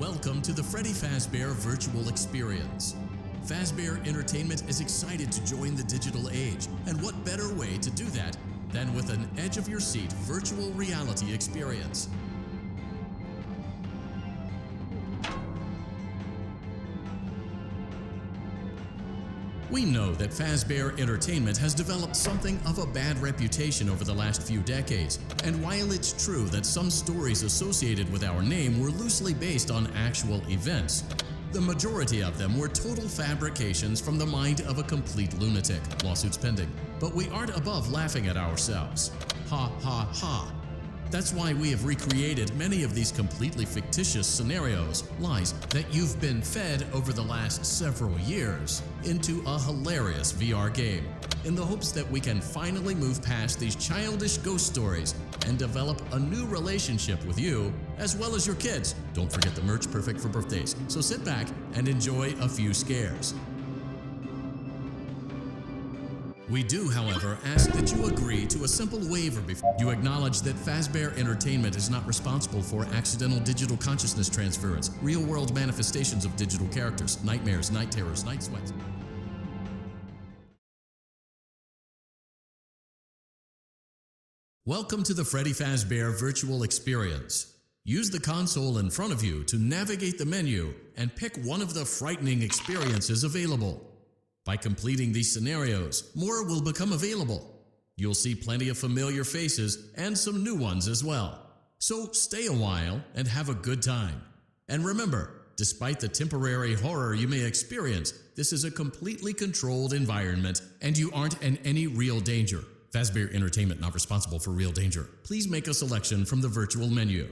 Welcome to the Freddy Fazbear Virtual Experience. Fazbear Entertainment is excited to join the digital age, and what better way to do that than with an edge-of-your-seat virtual reality experience. We know that Fazbear Entertainment has developed something of a bad reputation over the last few decades, and while it's true that some stories associated with our name were loosely based on actual events, the majority of them were total fabrications from the mind of a complete lunatic, lawsuits pending. But we aren't above laughing at ourselves. Ha ha ha. That's why we have recreated many of these completely fictitious scenarios, lies that you've been fed over the last several years, into a hilarious VR game, in the hopes that we can finally move past these childish ghost stories and develop a new relationship with you, as well as your kids. Don't forget the merch, perfect for birthdays. So sit back and enjoy a few scares. We do, however, ask that you agree to a simple waiver before you acknowledge that Fazbear Entertainment is not responsible for accidental digital consciousness transference, real-world manifestations of digital characters, nightmares, night terrors, night sweats. Welcome to the Freddy Fazbear Virtual Experience. Use the console in front of you to navigate the menu and pick one of the frightening experiences available. By completing these scenarios, more will become available. You'll see plenty of familiar faces and some new ones as well. So stay a while and have a good time. And remember, despite the temporary horror you may experience, this is a completely controlled environment and you aren't in any real danger. Fazbear Entertainment not responsible for real danger. Please make a selection from the virtual menu.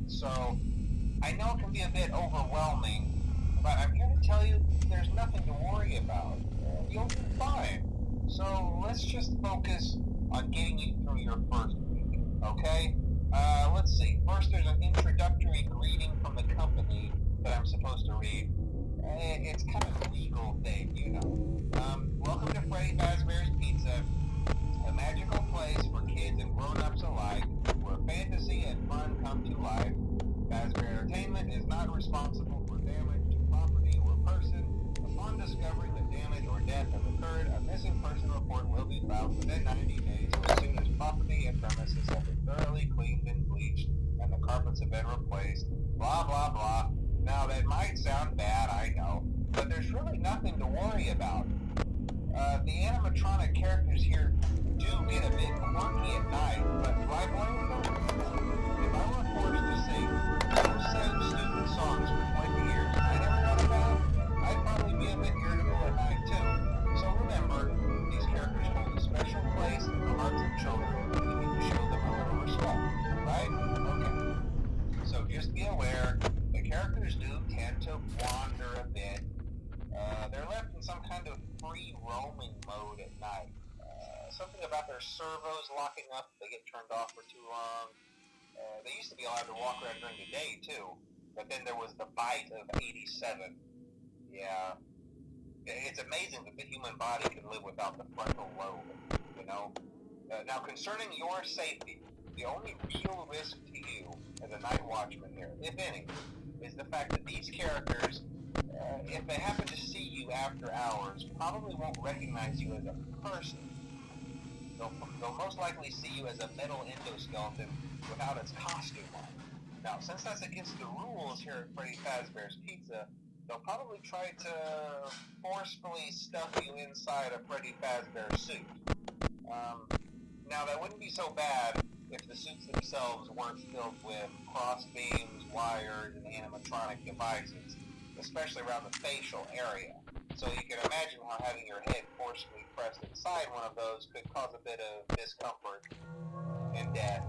So I know it can be a bit overwhelming, but I'm here to tell you there's nothing to worry about. You'll be fine. So let's just focus on getting you through your first week, okay? Let's see. First, there's an introductory greeting from the company that I'm supposed to read. It's kind of a legal thing, you know. Welcome to Freddy Fazbear's Pizza, a magical place for kids and grown-ups alike, where fantasy and fun come to life. Fazbear Entertainment is not responsible for damage to property or person. Upon discovering that damage or death has occurred, a missing person report will be filed within 90 days as soon as property and premises have been thoroughly cleaned and bleached and the carpets have been replaced. Blah, blah, blah. Now, that might sound bad, I know, but there's really nothing to worry about. The animatronic characters here do get a bit quirky at night, but do I blame them? If I were forced to sing those same stupid songs for 20 years and I never got about, I'd probably be a bit irritable at night too. So remember, these characters hold a special place in the hearts of children, and you need to show them a little respect, right? Okay. So just be aware, the characters do tend to wander a bit they're left in some kind of free roaming mode at night. Something about their servos locking up if they get turned off for too long. They used to be allowed to walk around during the day too, but then there was the bite of '87. Yeah, it's amazing that the human body can live without the frontal lobe. You know. Now, concerning your safety, the only real risk to you as a night watchman here, if any, is the fact that these characters, if they happen to see you after hours, probably won't recognize you as a person. They'll most likely see you as a metal endoskeleton without its costume on. Now, since that's against the rules here at Freddy Fazbear's Pizza, they'll probably try to forcefully stuff you inside a Freddy Fazbear suit. Now, that wouldn't be so bad if the suits themselves weren't filled with cross beams, wires, and animatronic devices, especially around the facial area. So you can imagine how having your head forcefully pressed inside one of those could cause a bit of discomfort and death.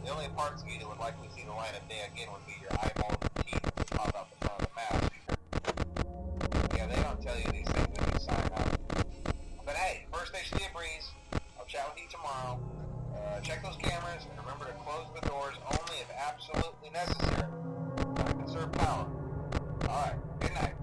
The only parts of you that would likely see the light of day again would be your eyeballs and teeth that pop out the front of the mask. Yeah, they don't tell you these things when you sign up. But hey, first station be a breeze. I'll chat with you tomorrow. Check those cameras and remember to close the doors only if absolutely necessary. Conserve power. Alright, good night.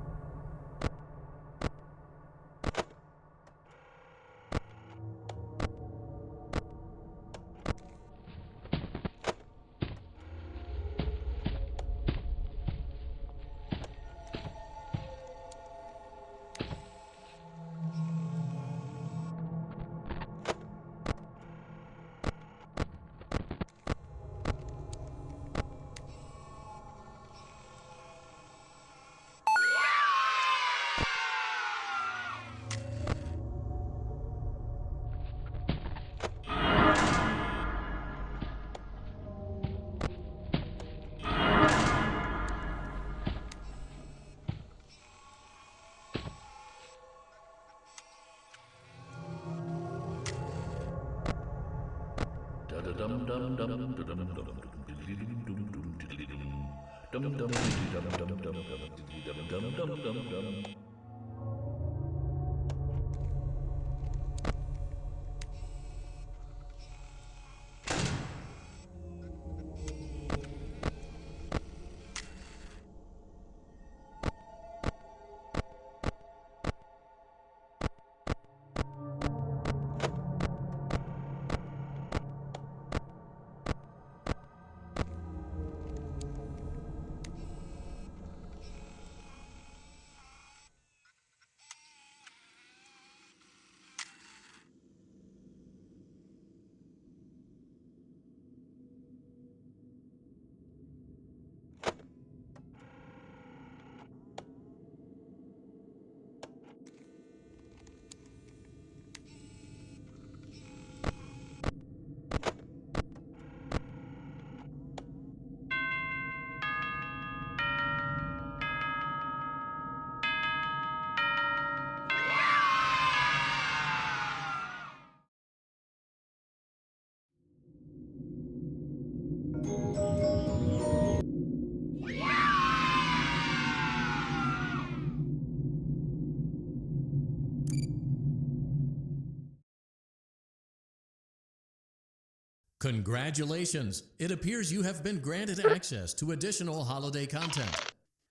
Congratulations! It appears you have been granted access to additional holiday content.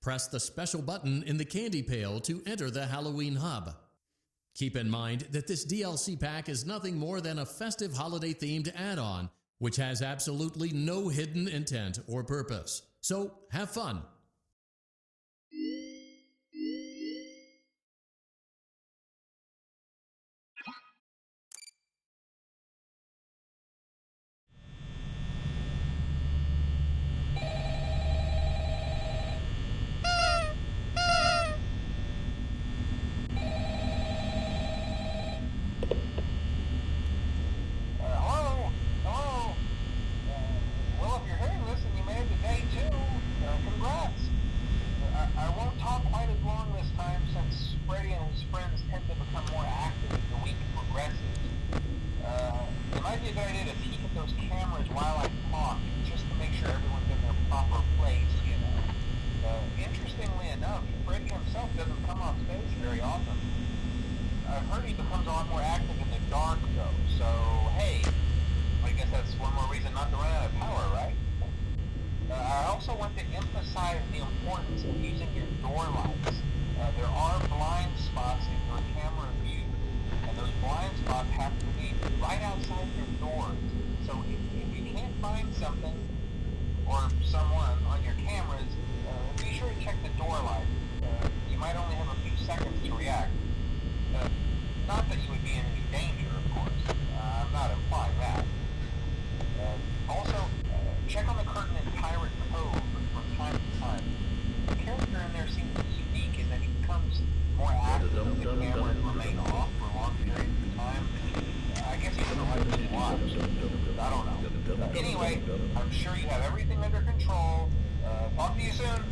Press the special button in the candy pail to enter the Halloween Hub. Keep in mind that this DLC pack is nothing more than a festive holiday-themed add-on, which has absolutely no hidden intent or purpose. So, have fun! Hello? Hello? Well, if you're hearing this and you made it to day 2, congrats. to emphasize the importance of using your door lights. There are blind spots in your camera view, and those blind spots have to be right outside your doors. So if you can't find something or someone on your cameras, be sure to check the door light. You might only have a few seconds to react. Not that you would be in any danger, of course. I'm not implying that. Also, check on the curtain in Pirate Cove from time to time. The character in there seems unique in that he becomes more active if the cameras remain off for long periods of time. I guess he doesn't like being watched. I don't know. Anyway, I'm sure you have everything under control. Talk to you soon.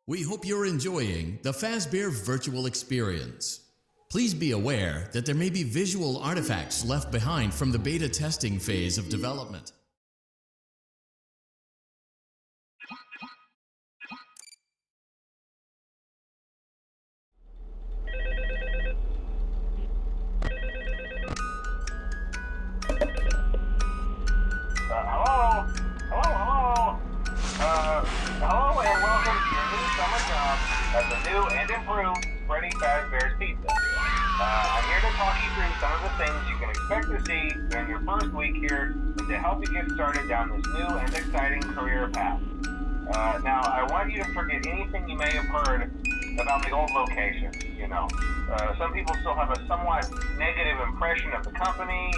We hope you're enjoying the Fazbear Virtual Experience. Please be aware that there may be visual artifacts left behind from the beta testing phase of development. Hello and welcome to your new summer job at the new and improved Freddy Fazbear's Pizza. I'm here to talk you through some of the things you can expect to see during your first week here and to help you get started down this new and exciting career path. Now, I want you to forget anything you may have heard about the old location. Some people still have a somewhat negative impression of the company.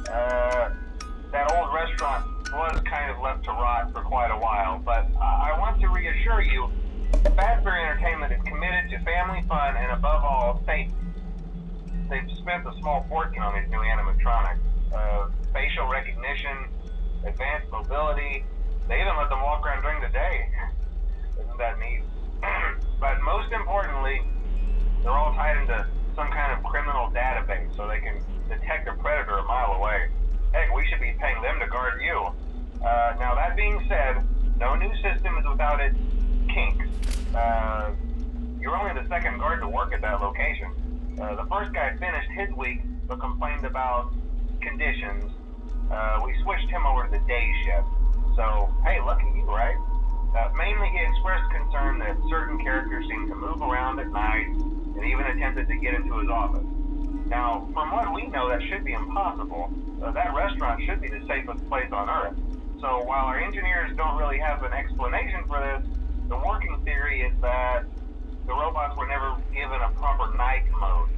That old restaurant was kind of left to rot for quite a while, but I want to reassure you, Fazbear Entertainment is committed to family fun and above all, safety. They've spent a small fortune on these new animatronics. Facial recognition, advanced mobility, they even let them walk around during the day. Isn't that neat? But most importantly, they're all tied into some kind of criminal database so they can detect a predator a mile away. Heck, we should be paying them to guard you. Now that being said, no new system is without its kinks. You're only the second guard to work at that location. The first guy finished his week but complained about conditions. We switched him over to the day shift. So, hey, lucky you, right? Mainly he expressed concern that certain characters seemed to move around at night and even attempted to get into his office. Now, from what we know, that should be impossible. That restaurant should be the safest place on Earth. So while our engineers don't really have an explanation for this, the working theory is that the robots were never given a proper night mode.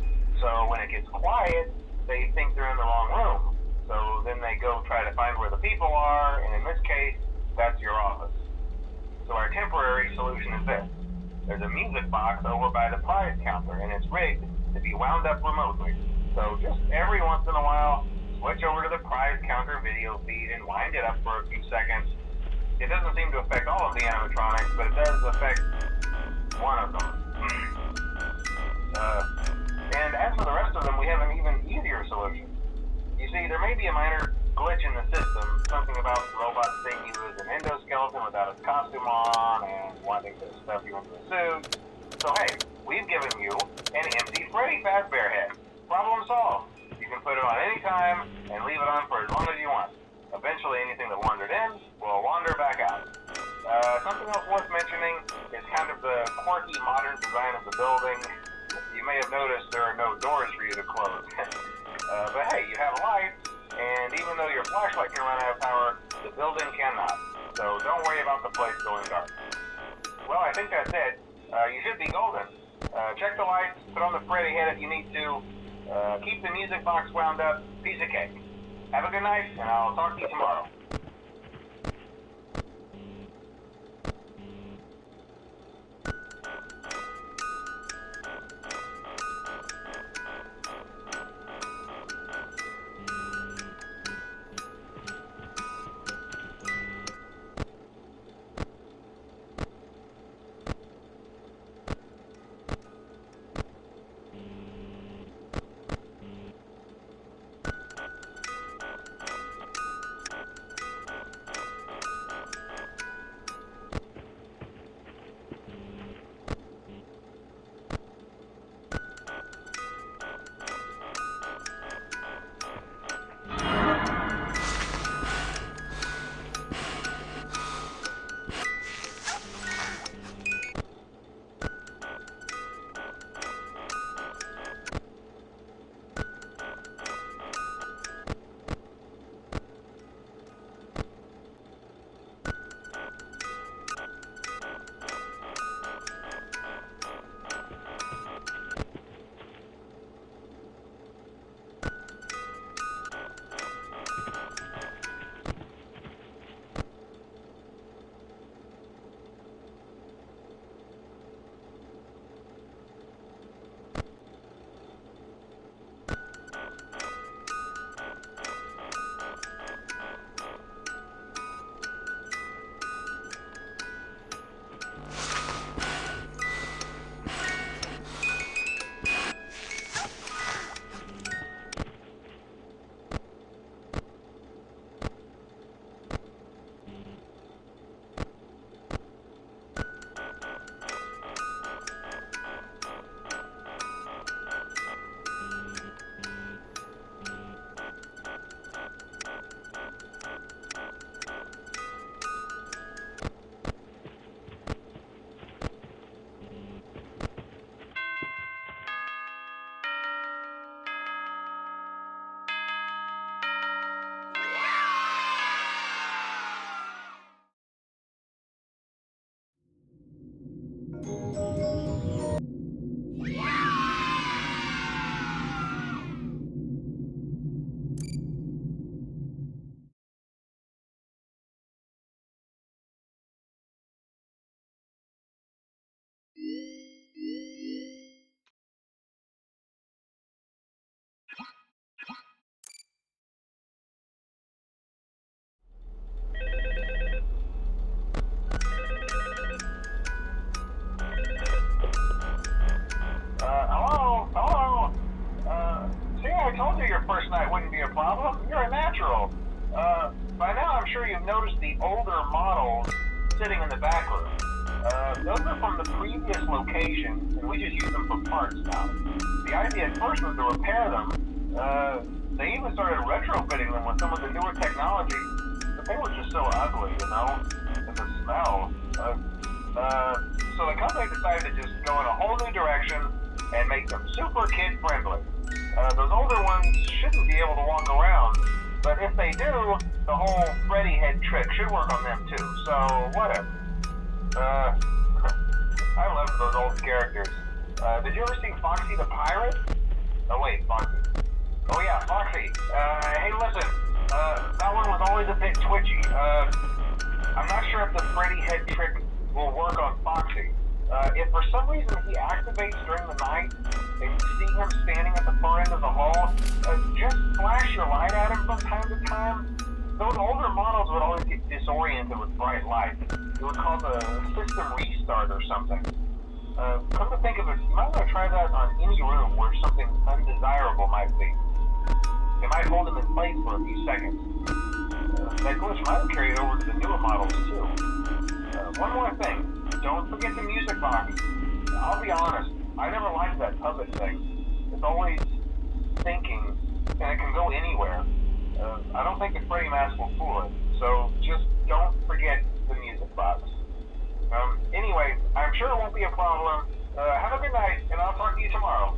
So when it gets quiet, they think they're in the wrong room. So then they go try to find where the people are, and in this case, that's your office. So our temporary solution is this. There's a music box over by the prize counter, and it's rigged to be wound up remotely. So just every once in a while, switch over to the prize counter video feed and wind it up for a few seconds. It doesn't seem to affect all of the animatronics, but it does affect one of them. And as for the rest of them, we have an even easier solution. You see, there may be a minor glitch in the system, something about the robot seeing you as an endoskeleton without its costume on and wanting to stuff you into a suit. So hey, we've given you an empty Freddy Fazbear head. Problem solved. You can put it on any time and leave it on for as long as you want. Eventually anything that wandered in will wander back out. Something else worth mentioning is kind of the quirky modern design of the building. You may have noticed there are no doors for you to close. But hey, you have lights, and even though your flashlight can run out of power, the building cannot. So don't worry about the place going dark. Well, I think that's it. You should be golden. Check the lights, put on the Freddy head if you need to. Keep the music box wound up. Piece of cake. Have a good night, and I'll talk to you tomorrow. I told you your first night wouldn't be a problem. You're a natural. By now I'm sure you've noticed the older models sitting in the back room. Those are from the previous location, and we just use them for parts now. The idea at first was to repair them. They even started retrofitting them with some of the newer technology, but they were just so ugly, you know, and the smell. So the company decided to just go in a whole new direction and make them super kid-friendly. Those older ones shouldn't be able to walk around, but if they do, the whole Freddy head trick should work on them too, so whatever. I love those old characters. Did you ever see Foxy the Pirate? Oh wait, Foxy. Oh yeah, Foxy. Hey listen, that one was always a bit twitchy. I'm not sure if the Freddy head trick will work on Foxy. If for some reason he activates during the night, and you see him standing at the far end of the hall, just flash your light at him from time to time. Those older models would always get disoriented with bright light. It would cause a system restart or something. Come to think of it, you might want to try that on any room where something undesirable might be. It might hold him in place for a few seconds. That glitch might have carried over to the newer models too. One more thing, don't forget the music box. I'll be honest, I never liked that puppet thing. It's always thinking, and it can go anywhere. I don't think the Freddy mask will fool it, so just don't forget the music box. Anyway, I'm sure it won't be a problem. Have a good night, and I'll talk to you tomorrow.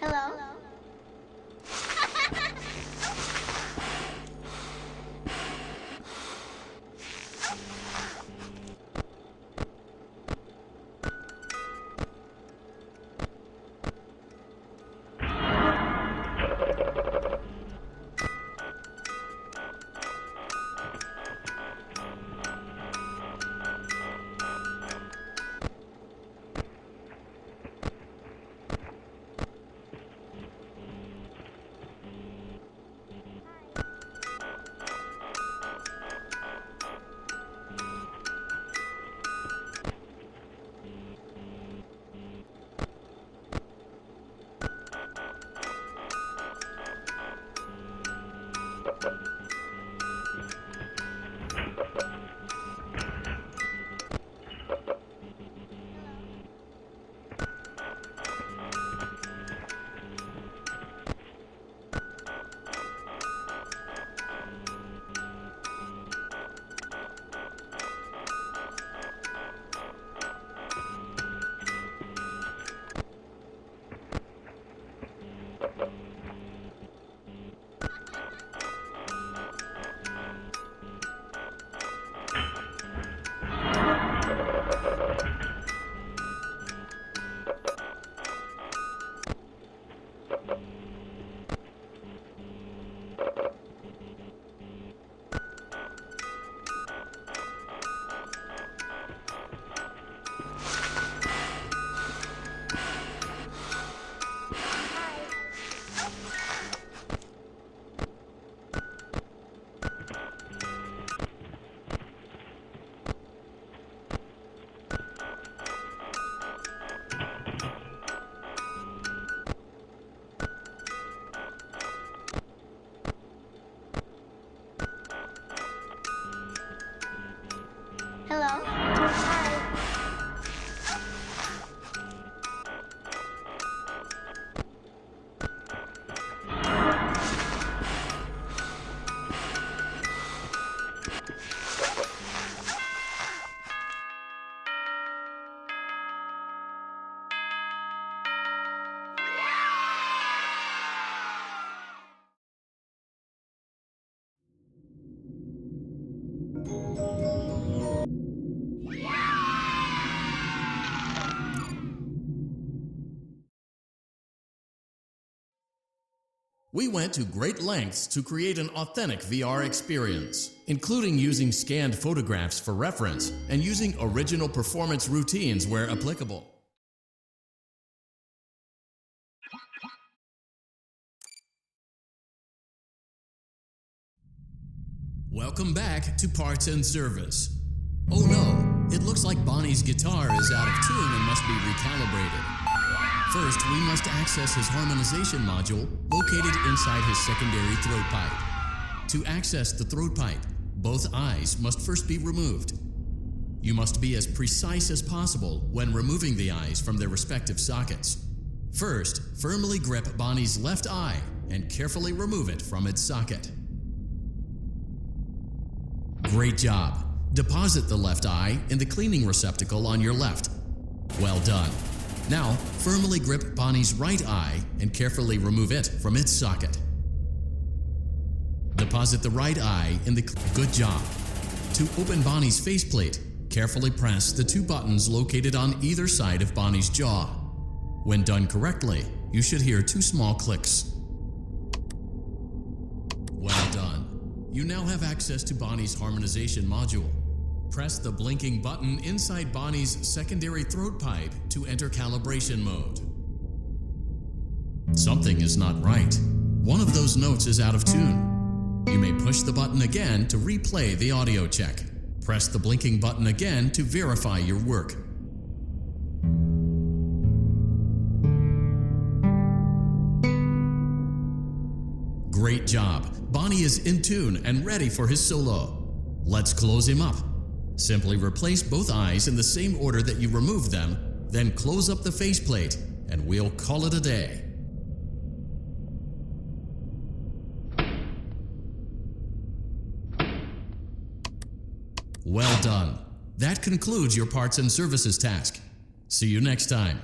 Hello? We went to great lengths to create an authentic VR experience, including using scanned photographs for reference and using original performance routines where applicable. Welcome back to Parts and Service. Oh no, it looks like Bonnie's guitar is out of tune and must be recalibrated. First, we must access his harmonization module located inside his secondary throat pipe. To access the throat pipe, both eyes must first be removed. You must be as precise as possible when removing the eyes from their respective sockets. First, firmly grip Bonnie's left eye and carefully remove it from its socket. Great job! Deposit the left eye in the cleaning receptacle on your left. Well done. Now, firmly grip Bonnie's right eye and carefully remove it from its socket. Deposit the right eye in the... Good job. To open Bonnie's faceplate, carefully press the two buttons located on either side of Bonnie's jaw. When done correctly, you should hear two small clicks. Well done. You now have access to Bonnie's harmonization module. Press the blinking button inside Bonnie's secondary throat pipe to enter calibration mode. Something is not right. One of those notes is out of tune. You may push the button again to replay the audio check. Press the blinking button again to verify your work. Great job! Bonnie is in tune and ready for his solo. Let's close him up. Simply replace both eyes in the same order that you removed them, then close up the faceplate, and we'll call it a day. Well done. That concludes your parts and services task. See you next time.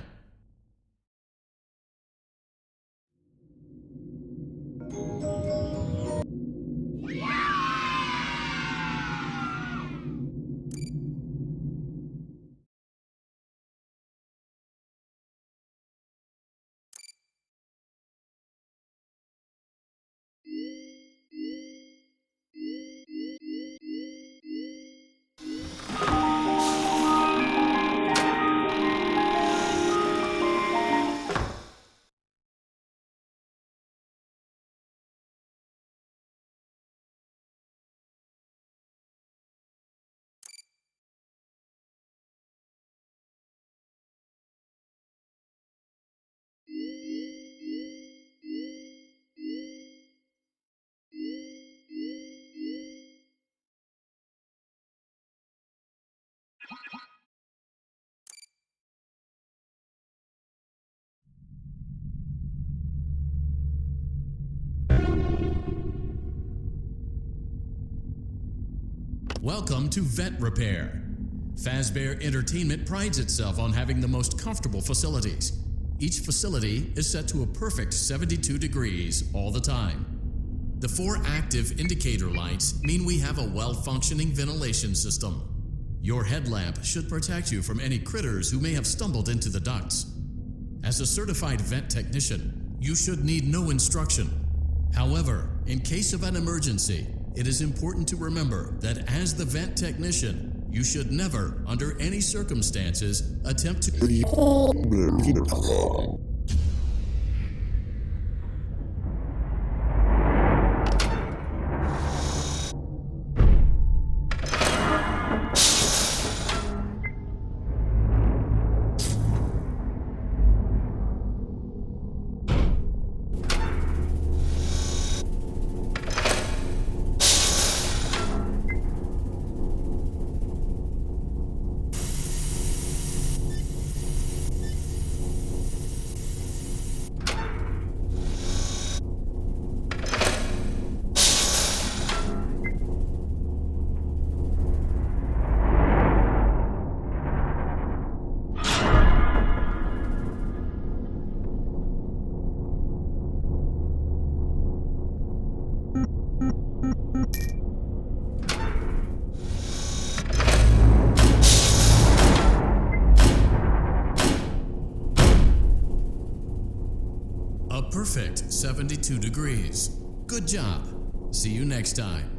Welcome to Vent Repair. Fazbear Entertainment prides itself on having the most comfortable facilities. Each facility is set to a perfect 72 degrees all the time. The 4 active indicator lights mean we have a well-functioning ventilation system. Your headlamp should protect you from any critters who may have stumbled into the ducts. As a certified vent technician, you should need no instruction. However, in case of an emergency, it is important to remember that as the vent technician, you should never, under any circumstances, attempt to... A perfect 72 degrees. Good job. See you next time.